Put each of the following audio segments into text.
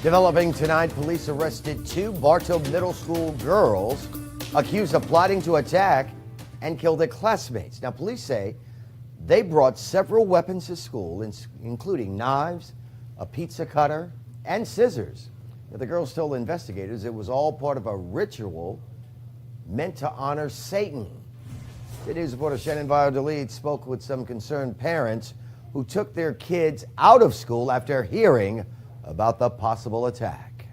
Developing tonight, police arrested 2 Bartow Middle School girls accused of plotting to attack and kill their classmates. Now, police say they brought several weapons to school, including knives, a pizza cutter, and scissors. Now, the girls told investigators it was all part of a ritual meant to honor Satan. Good News reporter Shannon Valladolid spoke with some concerned parents who took their kids out of school after hearing about the possible attack.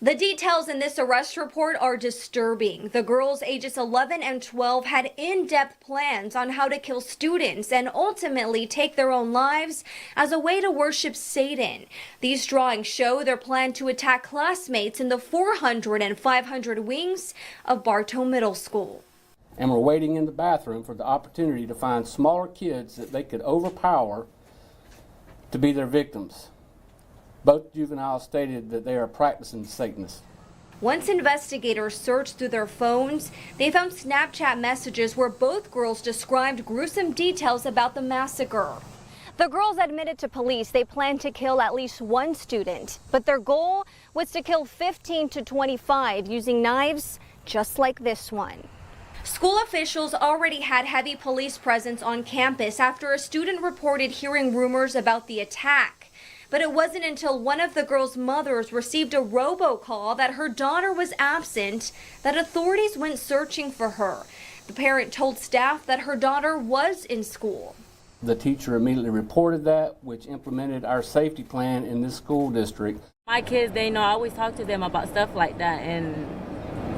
The details in this arrest report are disturbing. The girls ages 11 and 12 had in-depth plans on how to kill students and ultimately take their own lives as a way to worship Satan. These drawings show their plan to attack classmates in the 400 and 500 wings of Bartow Middle School. And were waiting in the bathroom for the opportunity to find smaller kids that they could overpower to be their victims. Both juveniles stated that they are practicing Satanists. Once investigators searched through their phones, they found Snapchat messages where both girls described gruesome details about the massacre. The girls admitted to police they planned to kill at least one student, but their goal was to kill 15 to 25 using knives just like this one. School officials already had heavy police presence on campus after a student reported hearing rumors about the attack. But it wasn't until one of the girls' mothers received a robocall that her daughter was absent that authorities went searching for her. The parent told staff that her daughter was in school. The teacher immediately reported that, which implemented our safety plan in this school district. My kids, they know I always talk to them about stuff like that, and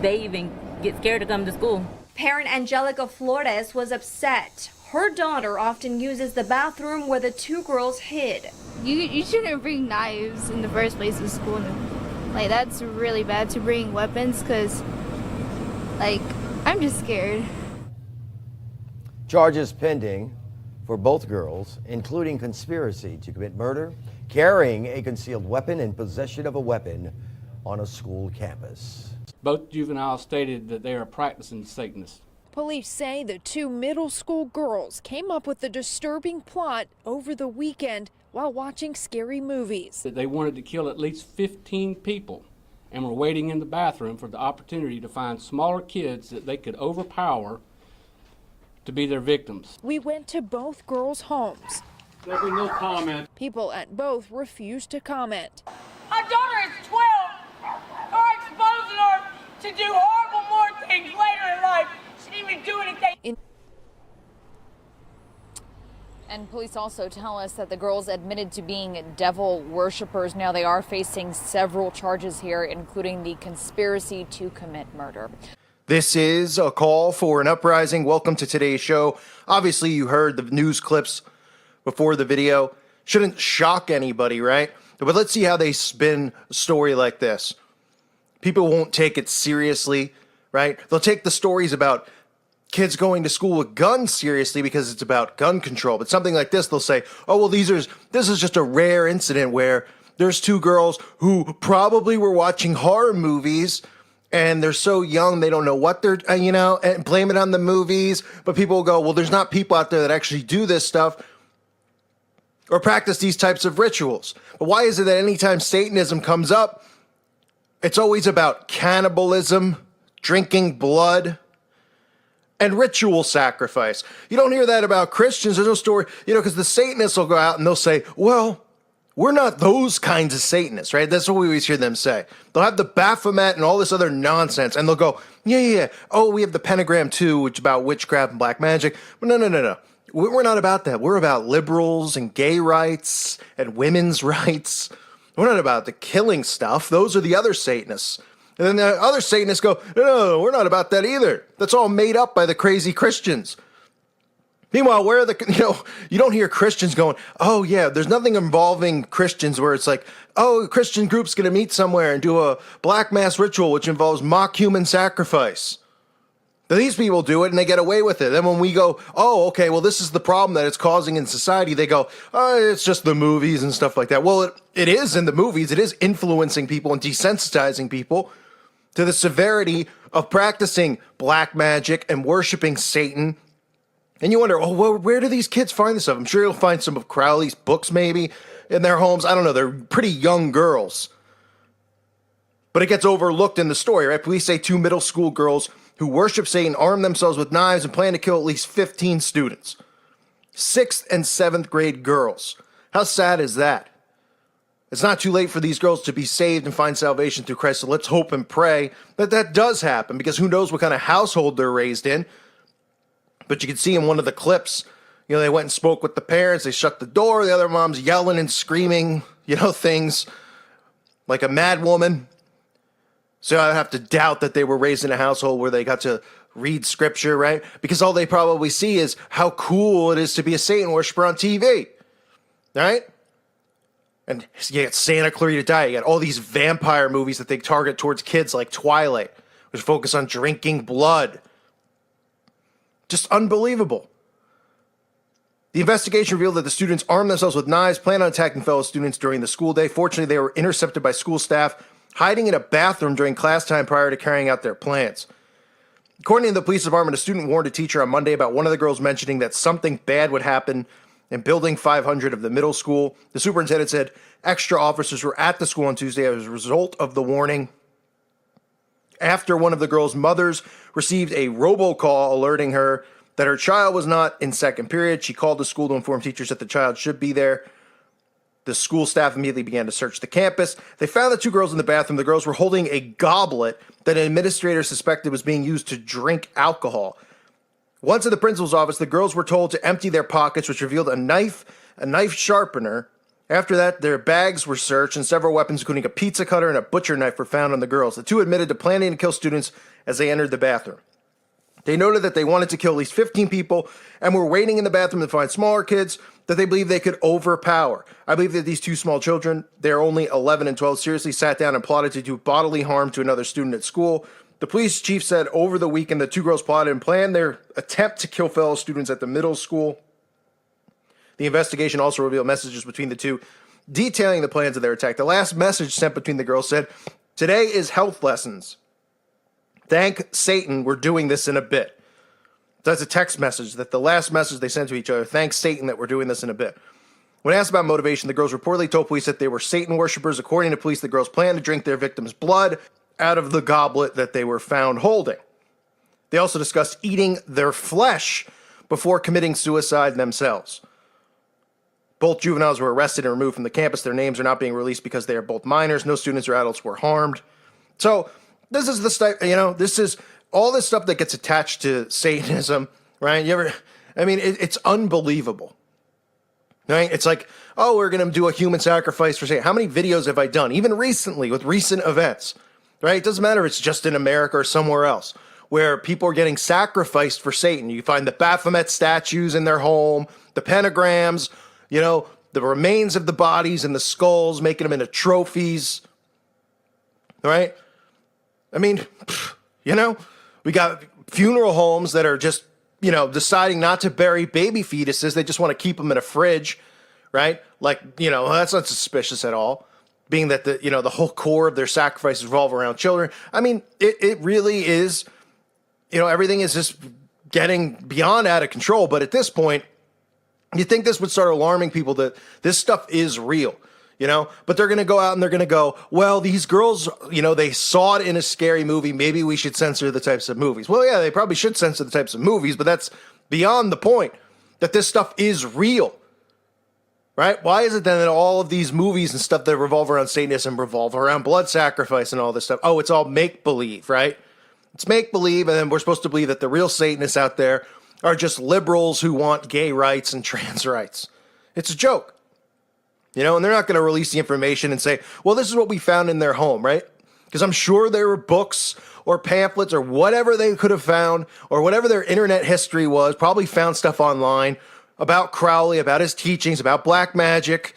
they even get scared to come to school. Parent Angelica Flores was upset. Her daughter often uses the bathroom where the 2 girls hid. You shouldn't bring knives in the first place to school. Like, that's really bad to bring weapons because, like, I'm just scared. Charges pending for both girls, including conspiracy to commit murder, carrying a concealed weapon, and possession of a weapon on a school campus. Both juveniles stated that they are practicing Satanists. Police say the 2 middle school girls came up with the disturbing plot over the weekend while watching scary movies. That they wanted to kill at least 15 people and were waiting in the bathroom for the opportunity to find smaller kids that they could overpower to be their victims. We went to both girls' homes. There'll be no comment. People at both refused to comment. My daughter is 12. You're exposing her to do horrible more things later in life. She didn't even do anything. And police also tell us that the girls admitted to being devil worshippers. Now they are facing several charges here, including the conspiracy to commit murder. This is a call for an uprising. Welcome to today's show. Obviously, you heard the news clips before the video. Shouldn't shock anybody, right? But let's see how they spin a story like this. People won't take it seriously, right? They'll take the stories about kids going to school with guns seriously because it's about gun control. But something like this, they'll say, oh, well, this is just a rare incident where there's 2 girls who probably were watching horror movies and they're so young they don't know what they're, and blame it on the movies. But people will go, well, there's not people out there that actually do this stuff or practice these types of rituals. But why is it that anytime Satanism comes up, it's always about cannibalism, drinking blood, and ritual sacrifice? You don't hear that about Christians. There's no story, because the Satanists will go out and they'll say, well, we're not those kinds of Satanists, right? That's what we always hear them say. They'll have the Baphomet and all this other nonsense, and they'll go, yeah. Oh, we have the pentagram too, which is about witchcraft and black magic. But no. We're not about that. We're about liberals and gay rights and women's rights. We're not about the killing stuff. Those are the other Satanists. And then the other Satanists go, no, we're not about that either. That's all made up by the crazy Christians. Meanwhile, where are you don't hear Christians going, oh yeah, there's nothing involving Christians where it's like, oh, a Christian group's going to meet somewhere and do a black mass ritual which involves mock human sacrifice. Now, these people do it and they get away with it. Then when we go, oh, okay, well, this is the problem that it's causing in society, they go, oh, it's just the movies and stuff like that. Well, it is in the movies. It is influencing people and desensitizing people to the severity of practicing black magic and worshiping Satan. And you wonder, oh, well, where do these kids find this stuff? I'm sure you'll find some of Crowley's books maybe in their homes. I don't know. They're pretty young girls. But it gets overlooked in the story, right? Police say 2 middle school girls who worship Satan armed themselves with knives and plan to kill at least 15 students. 6th and 7th grade girls. How sad is that? It's not too late for these girls to be saved and find salvation through Christ. So let's hope and pray that that does happen, because who knows what kind of household they're raised in. But you can see in one of the clips, they went and spoke with the parents. They shut the door. The other mom's yelling and screaming, things like a mad woman. So I have to doubt that they were raised in a household where they got to read scripture, right? Because all they probably see is how cool it is to be a Satan worshiper on TV, right? And you got Santa Clarita Diet. You got all these vampire movies that they target towards kids like Twilight, which focus on drinking blood. Just unbelievable. The investigation revealed that the students armed themselves with knives, planned on attacking fellow students during the school day. Fortunately, they were intercepted by school staff hiding in a bathroom during class time prior to carrying out their plans. According to the police department, a student warned a teacher on Monday about one of the girls mentioning that something bad would happen in Building 500 of the middle school. The superintendent said extra officers were at the school on Tuesday as a result of the warning. After one of the girls' mothers received a robocall alerting her that her child was not in second period, she called the school to inform teachers that the child should be there. The school staff immediately began to search the campus. They found the 2 girls in the bathroom. The girls were holding a goblet that an administrator suspected was being used to drink alcohol. Once in the principal's office, the girls were told to empty their pockets, which revealed a knife sharpener. After that, their bags were searched, and several weapons, including a pizza cutter and a butcher knife, were found on the girls. The 2 admitted to planning to kill students as they entered the bathroom. They noted that they wanted to kill at least 15 people and were waiting in the bathroom to find smaller kids that they believed they could overpower. I believe that these 2 small children, they're only 11 and 12, seriously sat down and plotted to do bodily harm to another student at school. The police chief said over the weekend the 2 girls plotted and planned their attempt to kill fellow students at the middle school. The investigation also revealed messages between the 2 detailing the plans of their attack. The last message sent between the girls said, "Today is health lessons. Thank Satan, we're doing this in a bit." That's a text message, that the last message they sent to each other, "Thank Satan that we're doing this in a bit." When asked about motivation, the girls reportedly told police that they were Satan worshipers. According to police, the girls planned to drink their victims' blood out of the goblet that they were found holding. They also discussed eating their flesh before committing suicide themselves. Both juveniles were arrested and removed from the campus. Their names are not being released because they are both minors. No students or adults were harmed. So this is the stuff, this is all this stuff that gets attached to Satanism, right? It's unbelievable, right? It's like, oh, we're going to do a human sacrifice for Satan. How many videos have I done, even recently, with recent events, right? It doesn't matter if it's just in America or somewhere else, where people are getting sacrificed for Satan. You find the Baphomet statues in their home, the pentagrams, the remains of the bodies and the skulls, making them into trophies, right? We got funeral homes that are just, deciding not to bury baby fetuses. They just want to keep them in a fridge, right? Like, that's not suspicious at all, being that the whole core of their sacrifices revolve around children. It really is, everything is just getting beyond out of control. But at this point, you think this would start alarming people that this stuff is real. But they're going to go out and they're going to go, well, these girls, they saw it in a scary movie. Maybe we should censor the types of movies. Well, yeah, they probably should censor the types of movies, but that's beyond the point, that this stuff is real, right? Why is it then that all of these movies and stuff that revolve around Satanism revolve around blood sacrifice and all this stuff? Oh, it's all make-believe, right? It's make-believe, and then we're supposed to believe that the real Satanists out there are just liberals who want gay rights and trans rights. It's a joke. And they're not going to release the information and say, well, this is what we found in their home, right? Because I'm sure there were books or pamphlets or whatever they could have found, or whatever their internet history was, probably found stuff online about Crowley, about his teachings, about black magic.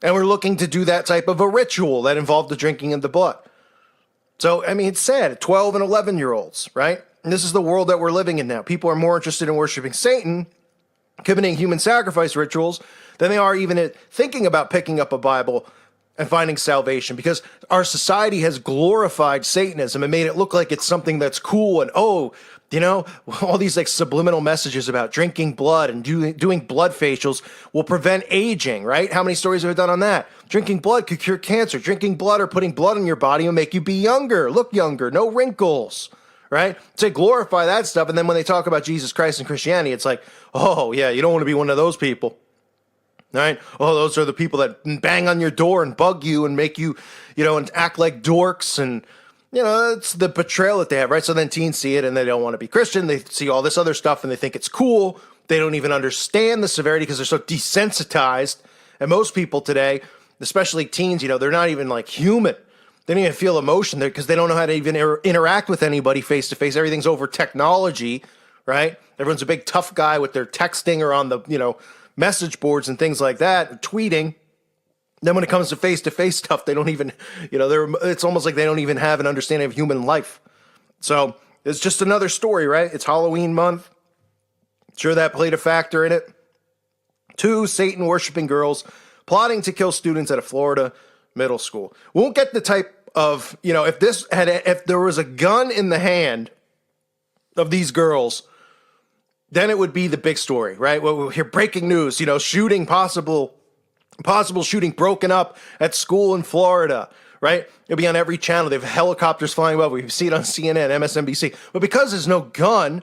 And we're looking to do that type of a ritual that involved the drinking of the blood. So, it's sad. 12 and 11-year-olds, right? And this is the world that we're living in now. People are more interested in worshiping Satan, committing human sacrifice rituals, than they are even thinking about picking up a Bible and finding salvation, because our society has glorified Satanism and made it look like it's something that's cool and, You know, all these like subliminal messages about drinking blood and doing blood facials will prevent aging, right? How many stories have we done on that? Drinking blood could cure cancer. Drinking blood or putting blood in your body will make you be younger, look younger, no wrinkles, right? To glorify that stuff. And then when they talk about Jesus Christ and Christianity, it's like, oh yeah, you don't want to be one of those people. Right? Oh, those are the people that bang on your door and bug you and make you, and act like dorks, and it's the betrayal that they have, right? So then teens see it and they don't want to be Christian. They see all this other stuff and they think it's cool. They don't even understand the severity because they're so desensitized. And most people today, especially teens, they're not even like human. They don't even feel emotion there because they don't know how to even interact with anybody face to face. Everything's over technology, right? Everyone's a big tough guy with their texting or on the, message boards and things like that, tweeting. Then when it comes to face stuff, they don't even, it's almost like they don't even have an understanding of human life. So it's just another story, right? It's Halloween month. Sure, that played a factor in it. 2 Satan-worshiping girls plotting to kill students at a Florida middle school. Won't get the type of, if there was a gun in the hand of these girls, then it would be the big story, right? Well, we'll hear breaking news, shooting possible shooting broken up at school in Florida, right? It'll be on every channel. They have helicopters flying above. We see it on CNN, MSNBC. But because there's no gun,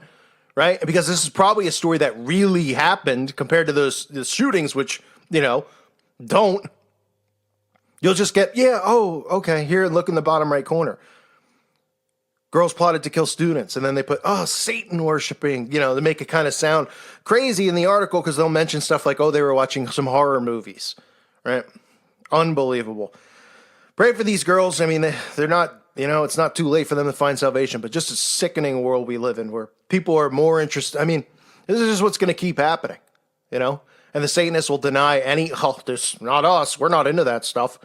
right? Because this is probably a story that really happened compared to the shootings, which, don't. You'll just get, okay, here, look in the bottom right corner. Girls plotted to kill students, and then they put, Satan worshiping, they make it kind of sound crazy in the article because they'll mention stuff like, they were watching some horror movies, right? Unbelievable. Pray for these girls. I mean, they're not, it's not too late for them to find salvation, but just a sickening world we live in where people are more interested. I mean, this is just what's going to keep happening, and the Satanists will deny this, not us. We're not into that stuff.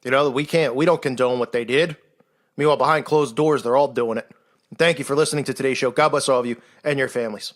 We don't condone what they did. Meanwhile, behind closed doors, they're all doing it. Thank you for listening to today's show. God bless all of you and your families.